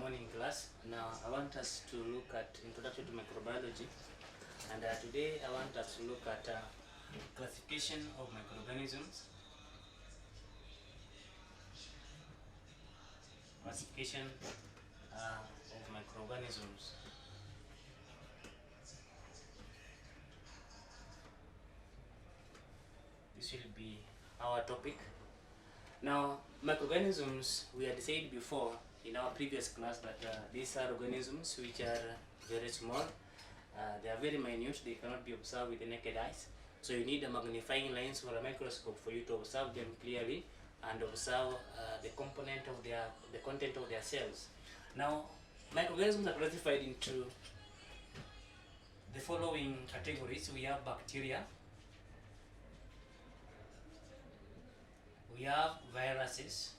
morning class. Now I want us to look at introduction to microbiology, and today I want us to look at classification of microorganisms. Classification of microorganisms. This will be our topic. Now, microorganisms, we had said before in our previous class that these are organisms which are very small. They are very minute. They cannot be observed with the naked eyes. So you need a magnifying lens or a microscope for you to observe them clearly and observe the content of their cells. Now, microorganisms are classified into the following categories. We have bacteria, we have viruses,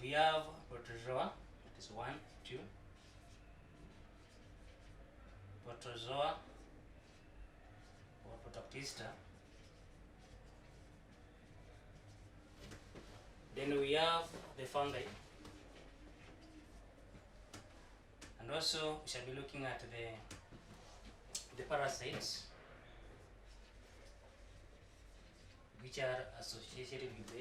we have protozoa, that is 1, 2, protozoa or protoctista. Then we have the fungi, and also we shall be looking at the parasites, which are associated with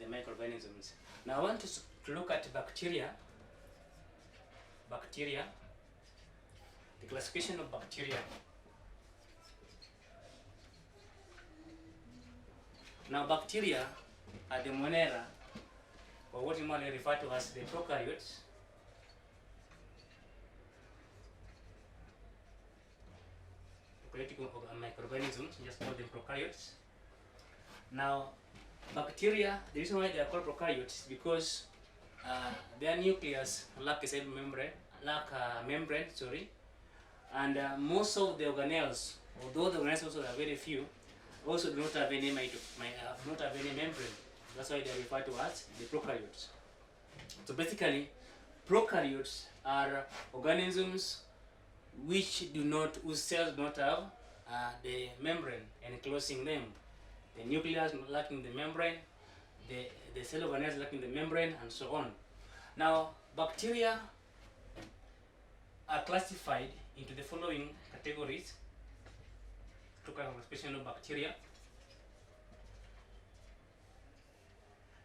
the microorganisms. Now I want us to look at bacteria. Bacteria, the classification of bacteria. Now bacteria are the monera, or what you might refer to as the prokaryotes. Microorganisms, just call them prokaryotes. Now, bacteria, the reason why they are called prokaryotes is because their nucleus lack a cell membrane, and most of the organelles, although the organelles also are very few, also do not have any membrane. That's why they are referred to as the prokaryotes. So basically, prokaryotes are organisms whose cells do not have the membrane enclosing them. The nucleus lacking the membrane, the cell organelles lacking the membrane, and so on. Now, bacteria are classified into the following categories. To classification of bacteria.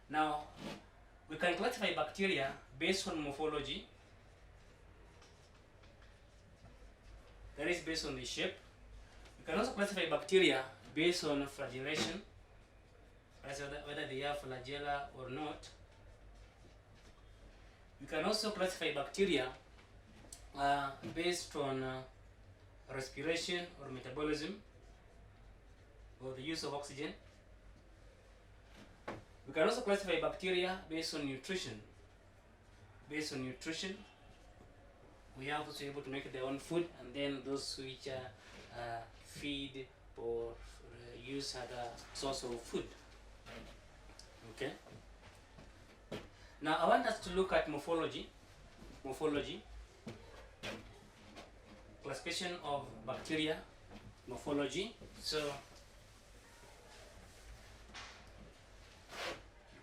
Now, we can classify bacteria based on morphology. That is based on the shape. We can also classify bacteria based on flagellation, whether they have flagella or not. We can also classify bacteria based on respiration or metabolism, or the use of oxygen. We can also classify bacteria based on nutrition. Based on nutrition, we are also able to make their own food, and then those which feed or use other source of food. Okay. Now I want us to look at morphology. Morphology. Classification of bacteria. Morphology. So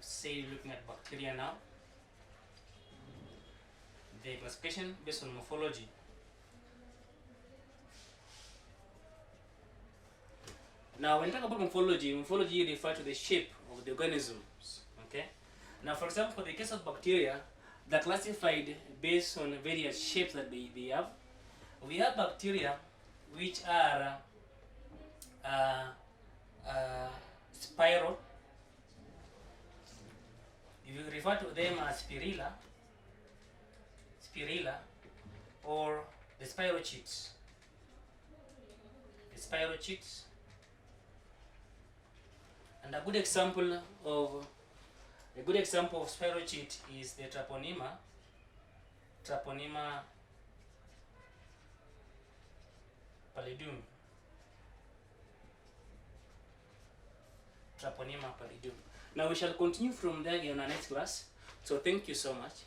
say looking at bacteria now. The classification based on morphology. Now, when we talk about morphology refers to the shape of the organisms. Okay. Now, for example, for the case of bacteria, they're classified based on various shapes that they have. We have bacteria which are spiral. If you refer to them as spirilla, or the spirochetes. And a good example of spirochete is the Treponema pallidum. Now we shall continue from there in our next class. So thank you so much.